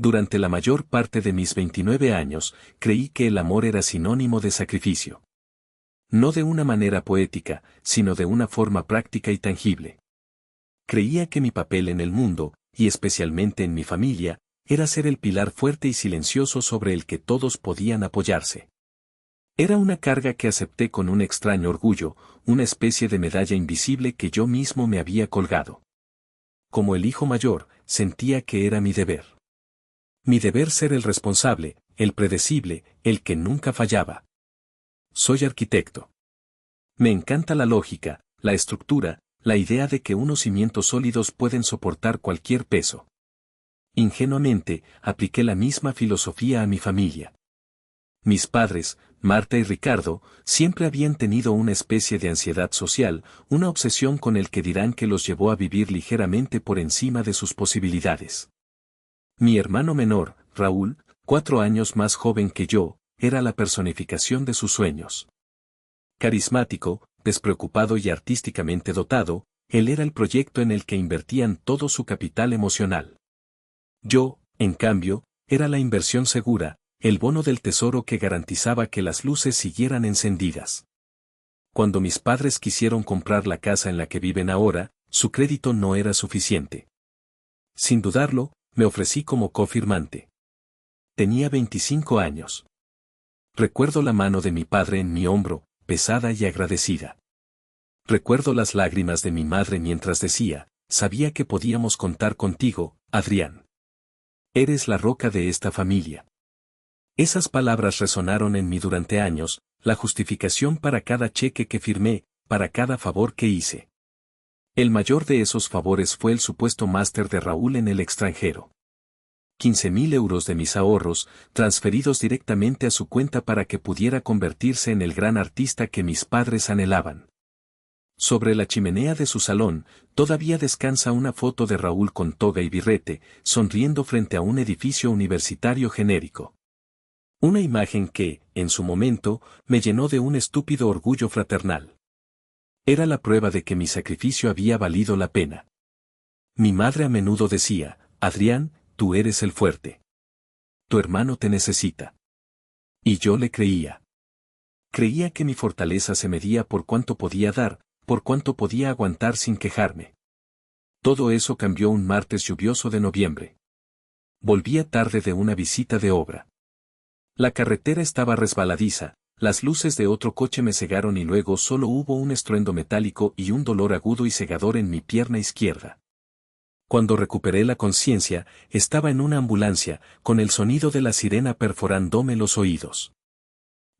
Durante la mayor parte de mis 29 años, creí que el amor era sinónimo de sacrificio. No de una manera poética, sino de una forma práctica y tangible. Creía que mi papel en el mundo, y especialmente en mi familia, era ser el pilar fuerte y silencioso sobre el que todos podían apoyarse. Era una carga que acepté con un extraño orgullo, una especie de medalla invisible que yo mismo me había colgado. Como el hijo mayor, sentía que era mi deber. Mi deber ser el responsable, el predecible, el que nunca fallaba. Soy arquitecto. Me encanta la lógica, la estructura, la idea de que unos cimientos sólidos pueden soportar cualquier peso. Ingenuamente, apliqué la misma filosofía a mi familia. Mis padres, Marta y Ricardo, siempre habían tenido una especie de ansiedad social, una obsesión con el que dirán que los llevó a vivir ligeramente por encima de sus posibilidades. Mi hermano menor, Raúl, 4 años más joven que yo, era la personificación de sus sueños. Carismático, despreocupado y artísticamente dotado, él era el proyecto en el que invertían todo su capital emocional. Yo, en cambio, era la inversión segura, el bono del tesoro que garantizaba que las luces siguieran encendidas. Cuando mis padres quisieron comprar la casa en la que viven ahora, su crédito no era suficiente. Sin dudarlo, me ofrecí como cofirmante. Tenía 25 años. Recuerdo la mano de mi padre en mi hombro, pesada y agradecida. Recuerdo las lágrimas de mi madre mientras decía, sabía que podíamos contar contigo, Adrián. Eres la roca de esta familia. Esas palabras resonaron en mí durante años, la justificación para cada cheque que firmé, para cada favor que hice. El mayor de esos favores fue el supuesto máster de Raúl en el extranjero. 15.000 euros de mis ahorros, transferidos directamente a su cuenta para que pudiera convertirse en el gran artista que mis padres anhelaban. Sobre la chimenea de su salón, todavía descansa una foto de Raúl con toga y birrete, sonriendo frente a un edificio universitario genérico. Una imagen que, en su momento, me llenó de un estúpido orgullo fraternal. Era la prueba de que mi sacrificio había valido la pena. Mi madre a menudo decía, Adrián, tú eres el fuerte. Tu hermano te necesita. Y yo le creía. Creía que mi fortaleza se medía por cuánto podía dar, por cuánto podía aguantar sin quejarme. Todo eso cambió un martes lluvioso de noviembre. Volvía tarde de una visita de obra. La carretera estaba resbaladiza, las luces de otro coche me cegaron y luego solo hubo un estruendo metálico y un dolor agudo y cegador en mi pierna izquierda. Cuando recuperé la conciencia, estaba en una ambulancia, con el sonido de la sirena perforándome los oídos.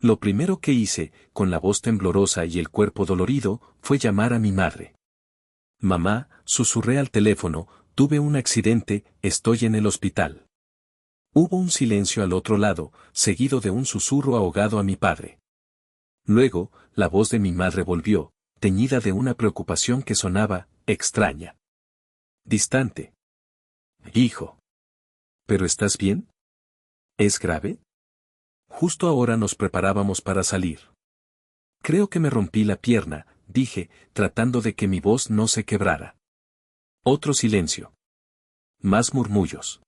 Lo primero que hice, con la voz temblorosa y el cuerpo dolorido, fue llamar a mi madre. Mamá, susurré al teléfono, tuve un accidente, estoy en el hospital. Hubo un silencio al otro lado, seguido de un susurro ahogado a mi padre. Luego, la voz de mi madre volvió, teñida de una preocupación que sonaba, extraña. Distante. Hijo. ¿Pero estás bien? ¿Es grave? Justo ahora nos preparábamos para salir. Creo que me rompí la pierna, dije, tratando de que mi voz no se quebrara. Otro silencio. Más murmullos.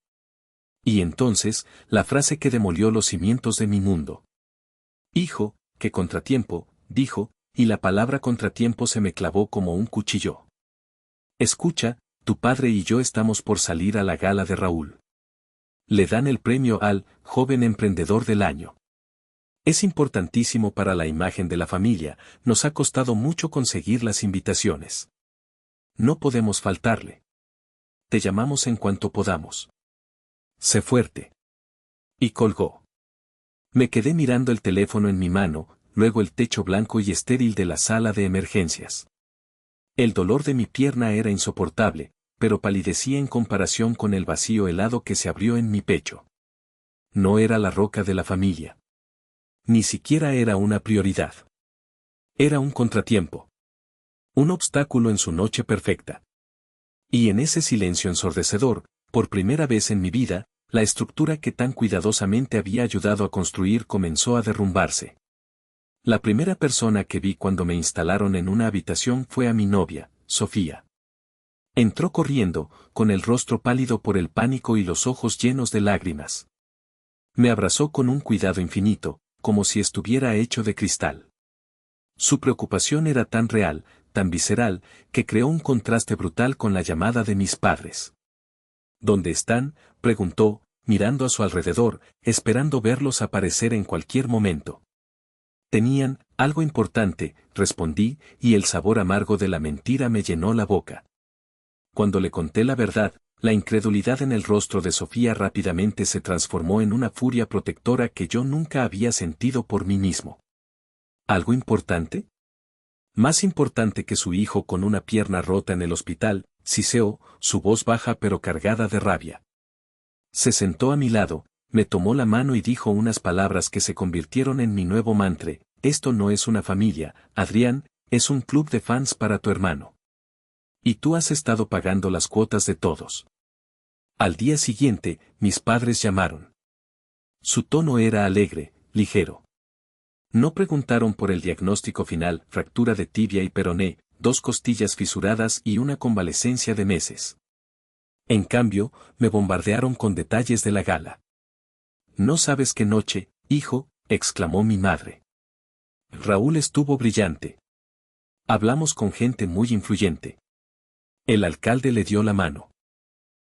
Y entonces, la frase que demolió los cimientos de mi mundo. Hijo, qué contratiempo, dijo, y la palabra contratiempo se me clavó como un cuchillo. Escucha, tu padre y yo estamos por salir a la gala de Raúl. Le dan el premio al joven emprendedor del año. Es importantísimo para la imagen de la familia, nos ha costado mucho conseguir las invitaciones. No podemos faltarle. Te llamamos en cuanto podamos. Sé fuerte. Y colgó. Me quedé mirando el teléfono en mi mano, luego el techo blanco y estéril de la sala de emergencias. El dolor de mi pierna era insoportable, pero palidecía en comparación con el vacío helado que se abrió en mi pecho. No era la roca de la familia. Ni siquiera era una prioridad. Era un contratiempo. Un obstáculo en su noche perfecta. Y en ese silencio ensordecedor, por primera vez en mi vida, la estructura que tan cuidadosamente había ayudado a construir comenzó a derrumbarse. La primera persona que vi cuando me instalaron en una habitación fue a mi novia, Sofía. Entró corriendo, con el rostro pálido por el pánico y los ojos llenos de lágrimas. Me abrazó con un cuidado infinito, como si estuviera hecho de cristal. Su preocupación era tan real, tan visceral, que creó un contraste brutal con la llamada de mis padres. ¿Dónde están?, preguntó, mirando a su alrededor, esperando verlos aparecer en cualquier momento. Tenían algo importante, respondí, y el sabor amargo de la mentira me llenó la boca. Cuando le conté la verdad, la incredulidad en el rostro de Sofía rápidamente se transformó en una furia protectora que yo nunca había sentido por mí mismo. ¿Algo importante? Más importante que su hijo con una pierna rota en el hospital, siseó, su voz baja pero cargada de rabia. Se sentó a mi lado, me tomó la mano y dijo unas palabras que se convirtieron en mi nuevo mantra: esto no es una familia, Adrián, es un club de fans para tu hermano. Y tú has estado pagando las cuotas de todos. Al día siguiente, mis padres llamaron. Su tono era alegre, ligero. No preguntaron por el diagnóstico final: fractura de tibia y peroné, 2 costillas fisuradas y una convalecencia de meses. En cambio, me bombardearon con detalles de la gala. No sabes qué noche, hijo, exclamó mi madre. Raúl estuvo brillante. Hablamos con gente muy influyente. El alcalde le dio la mano.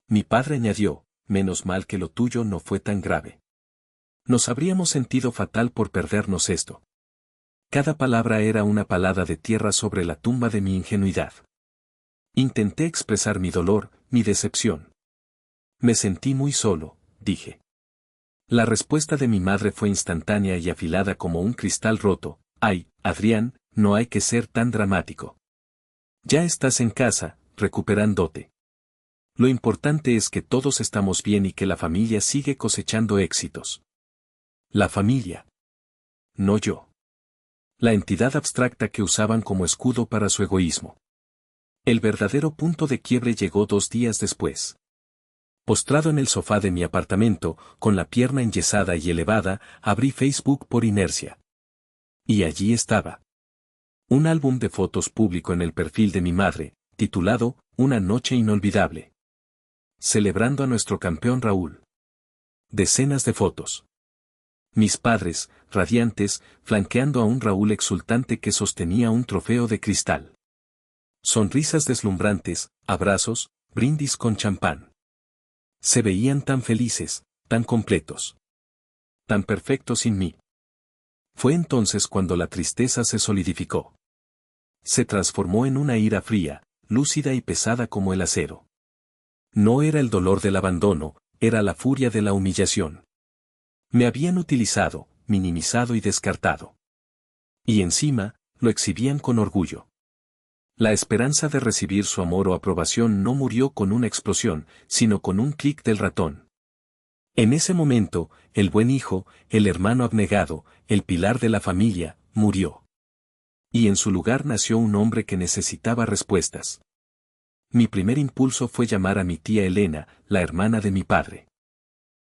Mi padre añadió: menos mal que lo tuyo no fue tan grave. Nos habríamos sentido fatal por perdernos esto. Cada palabra era una palada de tierra sobre la tumba de mi ingenuidad. Intenté expresar mi dolor, mi decepción. Me sentí muy solo, dije. La respuesta de mi madre fue instantánea y afilada como un cristal roto: ay, Adrián, no hay que ser tan dramático. Ya estás en casa, recuperándote. Lo importante es que todos estamos bien y que la familia sigue cosechando éxitos. La familia. No yo. La entidad abstracta que usaban como escudo para su egoísmo. El verdadero punto de quiebre llegó 2 días después. Postrado en el sofá de mi apartamento, con la pierna enyesada y elevada, abrí Facebook por inercia. Y allí estaba. Un álbum de fotos público en el perfil de mi madre, titulado Una noche inolvidable. Celebrando a nuestro campeón Raúl. Decenas de fotos. Mis padres, radiantes, flanqueando a un Raúl exultante que sostenía un trofeo de cristal. Sonrisas deslumbrantes, abrazos, brindis con champán. Se veían tan felices, tan completos. Tan perfectos sin mí. Fue entonces cuando la tristeza se solidificó. Se transformó en una ira fría, lúcida y pesada como el acero. No era el dolor del abandono, era la furia de la humillación. Me habían utilizado, minimizado y descartado. Y encima, lo exhibían con orgullo. La esperanza de recibir su amor o aprobación no murió con una explosión, sino con un clic del ratón. En ese momento, el buen hijo, el hermano abnegado, el pilar de la familia, murió. Y en su lugar nació un hombre que necesitaba respuestas. Mi primer impulso fue llamar a mi tía Elena, la hermana de mi padre.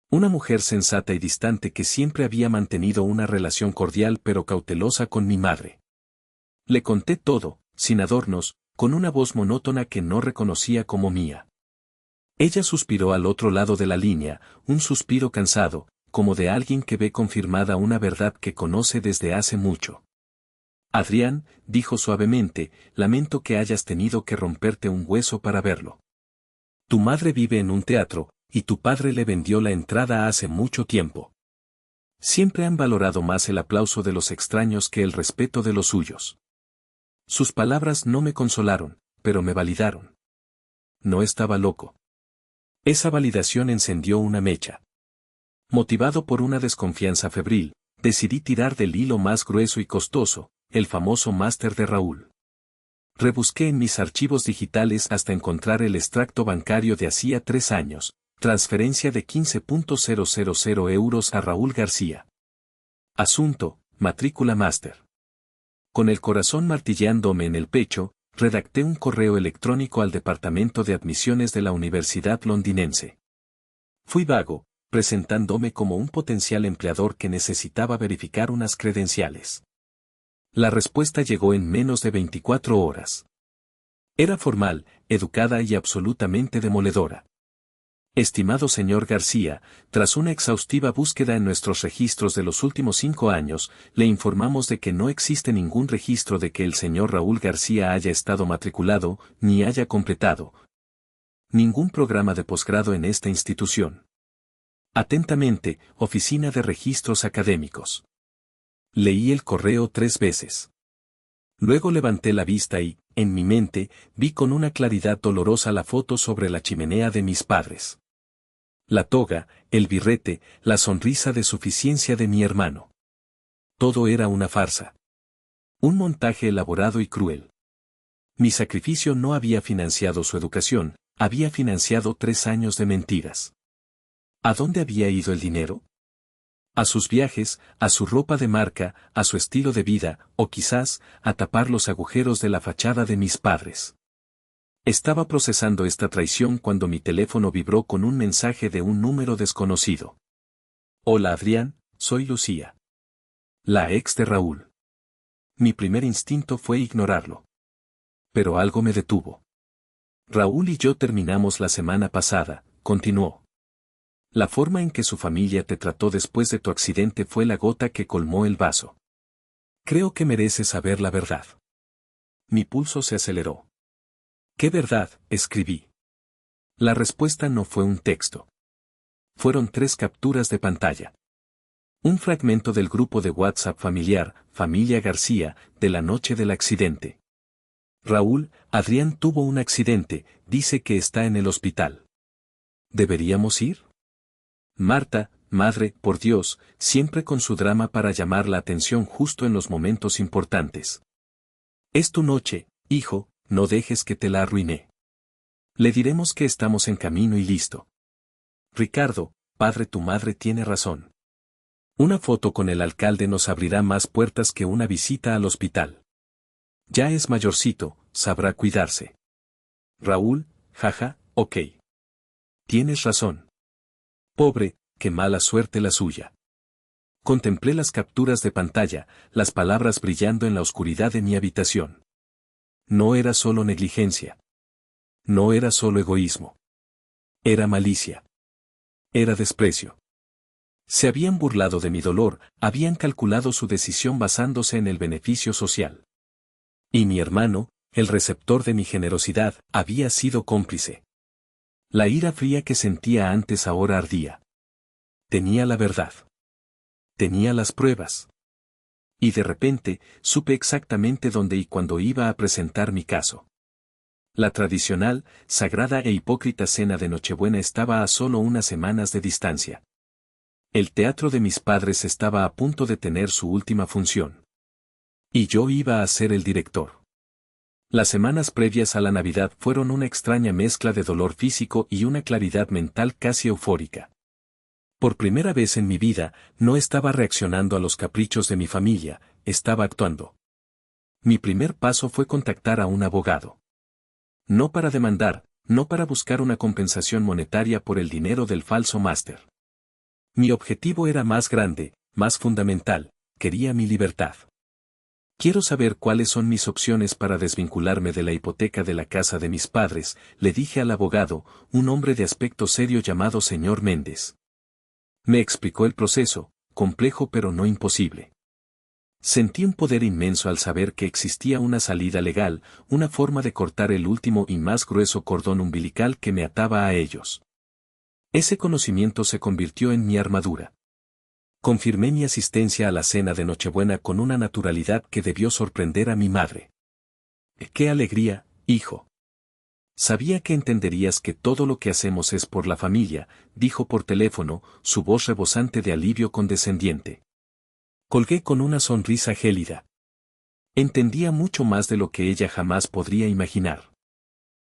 Una mujer sensata y distante que siempre había mantenido una relación cordial pero cautelosa con mi madre. Le conté todo, sin adornos, con una voz monótona que no reconocía como mía. Ella suspiró al otro lado de la línea, un suspiro cansado, como de alguien que ve confirmada una verdad que conoce desde hace mucho. Adrián, dijo suavemente, lamento que hayas tenido que romperte un hueso para verlo. Tu madre vive en un teatro, y tu padre le vendió la entrada hace mucho tiempo. Siempre han valorado más el aplauso de los extraños que el respeto de los suyos. Sus palabras no me consolaron, pero me validaron. No estaba loco. Esa validación encendió una mecha. Motivado por una desconfianza febril, decidí tirar del hilo más grueso y costoso, el famoso máster de Raúl. Rebusqué en mis archivos digitales hasta encontrar el extracto bancario de hacía 3 años, transferencia de 15.000 euros a Raúl García. Asunto, matrícula máster. Con el corazón martilleándome en el pecho, redacté un correo electrónico al departamento de admisiones de la Universidad Londinense. Fui vago, presentándome como un potencial empleador que necesitaba verificar unas credenciales. La respuesta llegó en menos de 24 horas. Era formal, educada y absolutamente demoledora. Estimado señor García, tras una exhaustiva búsqueda en nuestros registros de los últimos 5 años, le informamos de que no existe ningún registro de que el señor Raúl García haya estado matriculado, ni haya completado ningún programa de posgrado en esta institución. Atentamente, Oficina de Registros Académicos. Leí el correo 3 veces. Luego levanté la vista y, en mi mente, vi con una claridad dolorosa la foto sobre la chimenea de mis padres. La toga, el birrete, la sonrisa de suficiencia de mi hermano. Todo era una farsa. Un montaje elaborado y cruel. Mi sacrificio no había financiado su educación, había financiado 3 años de mentiras. ¿A dónde había ido el dinero? A sus viajes, a su ropa de marca, a su estilo de vida, o quizás, a tapar los agujeros de la fachada de mis padres. Estaba procesando esta traición cuando mi teléfono vibró con un mensaje de un número desconocido. Hola Adrián, soy Lucía. La ex de Raúl. Mi primer instinto fue ignorarlo. Pero algo me detuvo. Raúl y yo terminamos la semana pasada, continuó. La forma en que su familia te trató después de tu accidente fue la gota que colmó el vaso. Creo que mereces saber la verdad. Mi pulso se aceleró. ¿Qué verdad?, escribí. La respuesta no fue un texto. Fueron 3 capturas de pantalla. Un fragmento del grupo de WhatsApp familiar, Familia García, de la noche del accidente. Raúl, Adrián tuvo un accidente, dice que está en el hospital. ¿Deberíamos ir? Marta, madre, por Dios, siempre con su drama para llamar la atención justo en los momentos importantes. Es tu noche, hijo, no dejes que te la arruiné. Le diremos que estamos en camino y listo. Ricardo, padre, tu madre tiene razón. Una foto con el alcalde nos abrirá más puertas que una visita al hospital. Ya es mayorcito, sabrá cuidarse. Raúl, jaja, ok. Tienes razón. Pobre, qué mala suerte la suya. Contemplé las capturas de pantalla, las palabras brillando en la oscuridad de mi habitación. No era solo negligencia. No era solo egoísmo. Era malicia. Era desprecio. Se habían burlado de mi dolor, habían calculado su decisión basándose en el beneficio social. Y mi hermano, el receptor de mi generosidad, había sido cómplice. La ira fría que sentía antes ahora ardía. Tenía la verdad. Tenía las pruebas. Y de repente, supe exactamente dónde y cuándo iba a presentar mi caso. La tradicional, sagrada e hipócrita cena de Nochebuena estaba a solo unas semanas de distancia. El teatro de mis padres estaba a punto de tener su última función. Y yo iba a ser el director. Las semanas previas a la Navidad fueron una extraña mezcla de dolor físico y una claridad mental casi eufórica. Por primera vez en mi vida, no estaba reaccionando a los caprichos de mi familia, estaba actuando. Mi primer paso fue contactar a un abogado. No para demandar, no para buscar una compensación monetaria por el dinero del falso máster. Mi objetivo era más grande, más fundamental, quería mi libertad. Quiero saber cuáles son mis opciones para desvincularme de la hipoteca de la casa de mis padres, le dije al abogado, un hombre de aspecto serio llamado señor Méndez. Me explicó el proceso, complejo pero no imposible. Sentí un poder inmenso al saber que existía una salida legal, una forma de cortar el último y más grueso cordón umbilical que me ataba a ellos. Ese conocimiento se convirtió en mi armadura. Confirmé mi asistencia a la cena de Nochebuena con una naturalidad que debió sorprender a mi madre. ¡Qué alegría, hijo! Sabía que entenderías que todo lo que hacemos es por la familia, dijo por teléfono, su voz rebosante de alivio condescendiente. Colgué con una sonrisa gélida. Entendía mucho más de lo que ella jamás podría imaginar.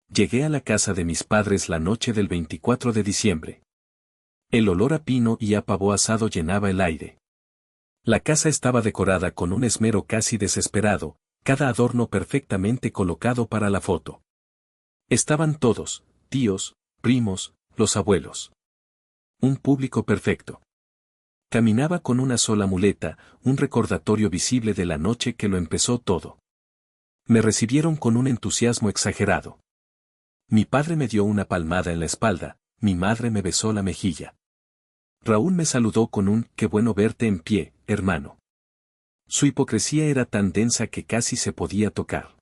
Llegué a la casa de mis padres la noche del 24 de diciembre. El olor a pino y a pavo asado llenaba el aire. La casa estaba decorada con un esmero casi desesperado, cada adorno perfectamente colocado para la foto. Estaban todos, tíos, primos, los abuelos. Un público perfecto. Caminaba con una sola muleta, un recordatorio visible de la noche que lo empezó todo. Me recibieron con un entusiasmo exagerado. Mi padre me dio una palmada en la espalda, mi madre me besó la mejilla. Raúl me saludó con un «qué bueno verte en pie, hermano». Su hipocresía era tan densa que casi se podía tocar.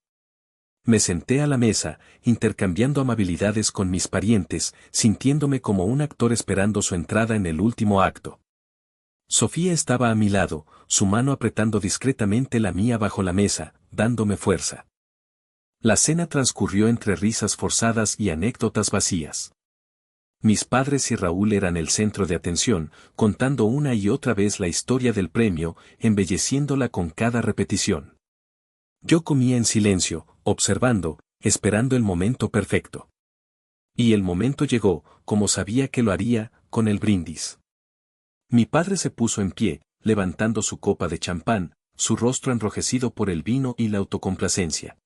Me senté a la mesa, intercambiando amabilidades con mis parientes, sintiéndome como un actor esperando su entrada en el último acto. Sofía estaba a mi lado, su mano apretando discretamente la mía bajo la mesa, dándome fuerza. La cena transcurrió entre risas forzadas y anécdotas vacías. Mis padres y Raúl eran el centro de atención, contando una y otra vez la historia del premio, embelleciéndola con cada repetición. Yo comía en silencio, observando, esperando el momento perfecto. Y el momento llegó, como sabía que lo haría, con el brindis. Mi padre se puso en pie, levantando su copa de champán, su rostro enrojecido por el vino y la autocomplacencia.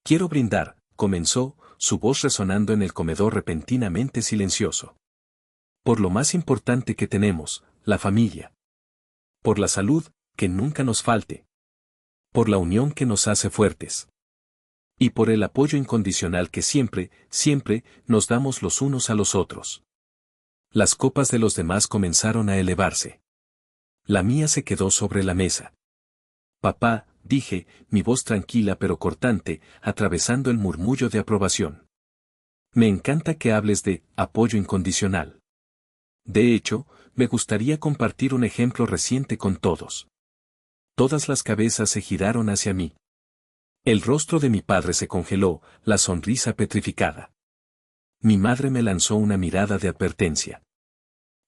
«Quiero brindar», comenzó, su voz resonando en el comedor repentinamente silencioso. «Por lo más importante que tenemos, la familia. Por la salud, que nunca nos falte. Por la unión que nos hace fuertes. Y por el apoyo incondicional que siempre, siempre, nos damos los unos a los otros». Las copas de los demás comenzaron a elevarse. La mía se quedó sobre la mesa. «Papá», dije, mi voz tranquila pero cortante, atravesando el murmullo de aprobación. «Me encanta que hables de apoyo incondicional. De hecho, me gustaría compartir un ejemplo reciente con todos». Todas las cabezas se giraron hacia mí. El rostro de mi padre se congeló, la sonrisa petrificada. Mi madre me lanzó una mirada de advertencia.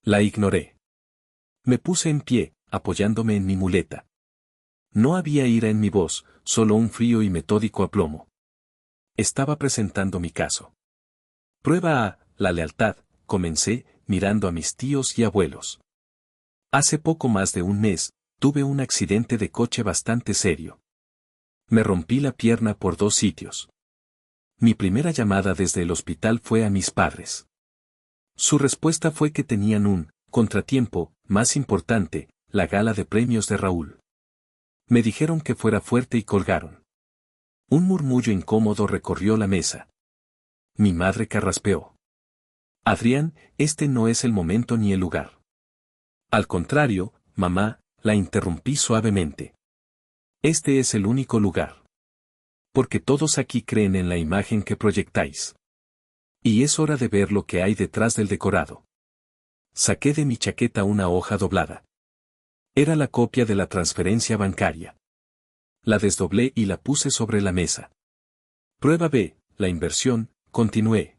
La ignoré. Me puse en pie, apoyándome en mi muleta. No había ira en mi voz, solo un frío y metódico aplomo. Estaba presentando mi caso. «Prueba A, la lealtad», comencé, mirando a mis tíos y abuelos. Hace poco más de un mes, tuve un accidente de coche bastante serio. Me rompí la pierna por 2 sitios. Mi primera llamada desde el hospital fue a mis padres. Su respuesta fue que tenían un contratiempo más importante, la gala de premios de Raúl. Me dijeron que fuera fuerte y colgaron. Un murmullo incómodo recorrió la mesa. Mi madre carraspeó. «Adrián, este no es el momento ni el lugar». «Al contrario, mamá», la interrumpí suavemente. «Este es el único lugar. Porque todos aquí creen en la imagen que proyectáis. Y es hora de ver lo que hay detrás del decorado». Saqué de mi chaqueta una hoja doblada. Era la copia de la transferencia bancaria. La desdoblé y la puse sobre la mesa. «Prueba B, la inversión», continué.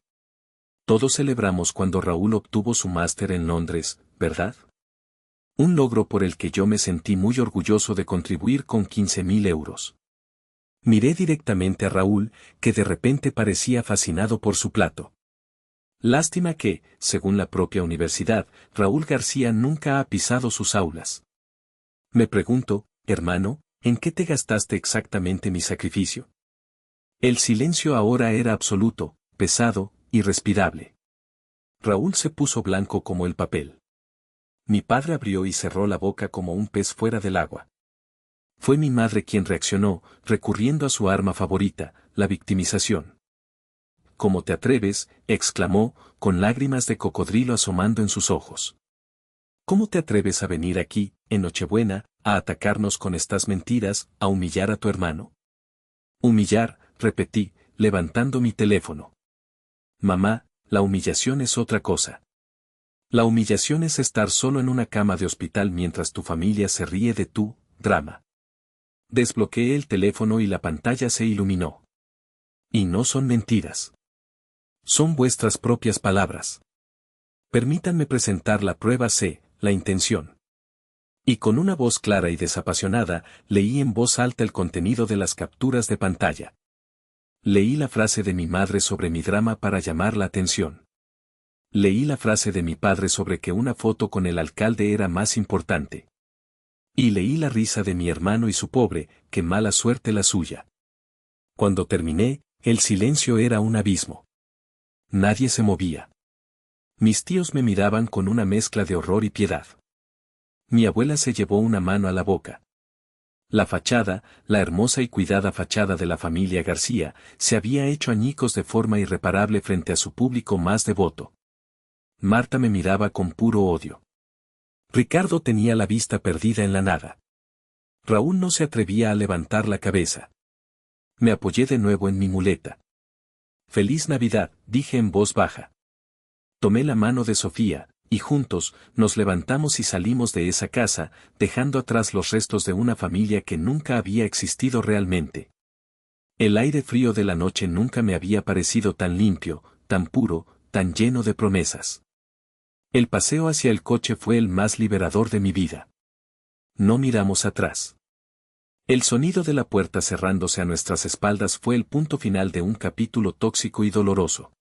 «Todos celebramos cuando Raúl obtuvo su máster en Londres, ¿verdad? Un logro por el que yo me sentí muy orgulloso de contribuir con 15.000 euros. Miré directamente a Raúl, que de repente parecía fascinado por su plato. Lástima que, según la propia universidad, Raúl García nunca ha pisado sus aulas. Me pregunto, hermano, ¿en qué te gastaste exactamente mi sacrificio? El silencio ahora era absoluto, pesado, irrespirable. Raúl se puso blanco como el papel. Mi padre abrió y cerró la boca como un pez fuera del agua. Fue mi madre quien reaccionó, recurriendo a su arma favorita, la victimización. «¿Cómo te atreves?», exclamó, con lágrimas de cocodrilo asomando en sus ojos. «¿Cómo te atreves a venir aquí, en Nochebuena, a atacarnos con estas mentiras, a humillar a tu hermano?» «Humillar», repetí, levantando mi teléfono. «Mamá, la humillación es otra cosa. La humillación es estar solo en una cama de hospital mientras tu familia se ríe de tu drama». Desbloqueé el teléfono y la pantalla se iluminó. «Y no son mentiras. Son vuestras propias palabras. Permítanme presentar la prueba C, la intención». Y con una voz clara y desapasionada, leí en voz alta el contenido de las capturas de pantalla. Leí la frase de mi madre sobre mi drama para llamar la atención. Leí la frase de mi padre sobre que una foto con el alcalde era más importante. Y leí la risa de mi hermano y su pobre, qué mala suerte la suya. Cuando terminé, el silencio era un abismo. Nadie se movía. Mis tíos me miraban con una mezcla de horror y piedad. Mi abuela se llevó una mano a la boca. La fachada, la hermosa y cuidada fachada de la familia García, se había hecho añicos de forma irreparable frente a su público más devoto. Marta me miraba con puro odio. Ricardo tenía la vista perdida en la nada. Raúl no se atrevía a levantar la cabeza. Me apoyé de nuevo en mi muleta. «Feliz Navidad», dije en voz baja. Tomé la mano de Sofía, y juntos, nos levantamos y salimos de esa casa, dejando atrás los restos de una familia que nunca había existido realmente. El aire frío de la noche nunca me había parecido tan limpio, tan puro, tan lleno de promesas. El paseo hacia el coche fue el más liberador de mi vida. No miramos atrás. El sonido de la puerta cerrándose a nuestras espaldas fue el punto final de un capítulo tóxico y doloroso.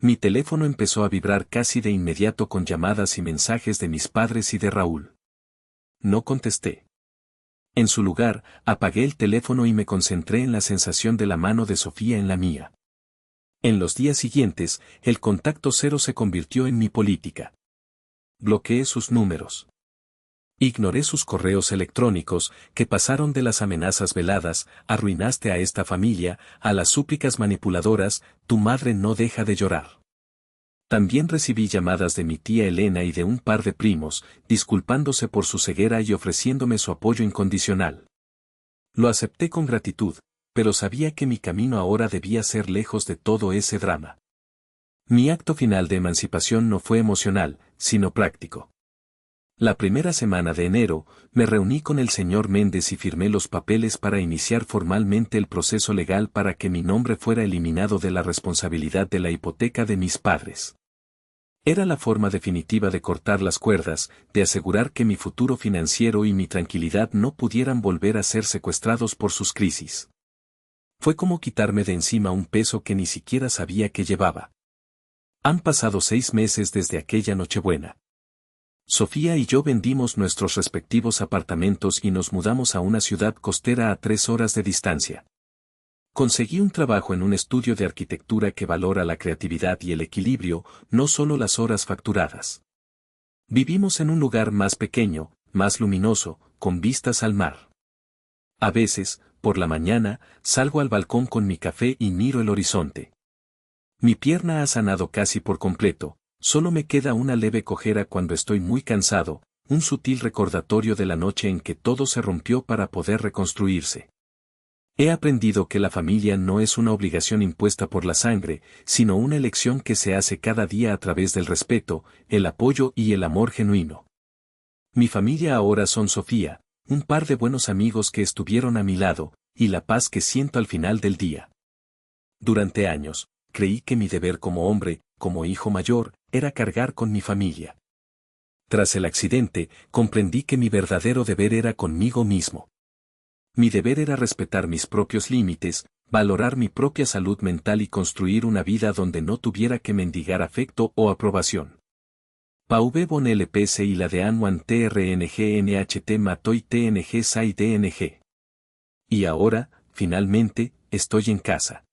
Mi teléfono empezó a vibrar casi de inmediato con llamadas y mensajes de mis padres y de Raúl. No contesté. En su lugar, apagué el teléfono y me concentré en la sensación de la mano de Sofía en la mía. En los días siguientes, el contacto cero se convirtió en mi política. Bloqueé sus números. Ignoré sus correos electrónicos, que pasaron de las amenazas veladas, «arruinaste a esta familia», a las súplicas manipuladoras, «tu madre no deja de llorar». También recibí llamadas de mi tía Elena y de un par de primos, disculpándose por su ceguera y ofreciéndome su apoyo incondicional. Lo acepté con gratitud, pero sabía que mi camino ahora debía ser lejos de todo ese drama. Mi acto final de emancipación no fue emocional, sino práctico. La primera semana de enero, me reuní con el señor Méndez y firmé los papeles para iniciar formalmente el proceso legal para que mi nombre fuera eliminado de la responsabilidad de la hipoteca de mis padres. Era la forma definitiva de cortar las cuerdas, de asegurar que mi futuro financiero y mi tranquilidad no pudieran volver a ser secuestrados por sus crisis. Fue como quitarme de encima un peso que ni siquiera sabía que llevaba. Han pasado 6 meses desde aquella Nochebuena. Sofía y yo vendimos nuestros respectivos apartamentos y nos mudamos a una ciudad costera a 3 horas de distancia. Conseguí un trabajo en un estudio de arquitectura que valora la creatividad y el equilibrio, no solo las horas facturadas. Vivimos en un lugar más pequeño, más luminoso, con vistas al mar. A veces, por la mañana, salgo al balcón con mi café y miro el horizonte. Mi pierna ha sanado casi por completo. Solo me queda una leve cojera cuando estoy muy cansado, un sutil recordatorio de la noche en que todo se rompió para poder reconstruirse. He aprendido que la familia no es una obligación impuesta por la sangre, sino una elección que se hace cada día a través del respeto, el apoyo y el amor genuino. Mi familia ahora son Sofía, un par de buenos amigos que estuvieron a mi lado, y la paz que siento al final del día. Durante años, creí que mi deber como hombre, como hijo mayor, era cargar con mi familia. Tras el accidente, comprendí que mi verdadero deber era conmigo mismo. Mi deber era respetar mis propios límites, valorar mi propia salud mental y construir una vida donde no tuviera que mendigar afecto o aprobación. Pauve bon LPC y la de Anwan TRNG NHT Matoy TNG SAI DNG. Y ahora, finalmente, estoy en casa.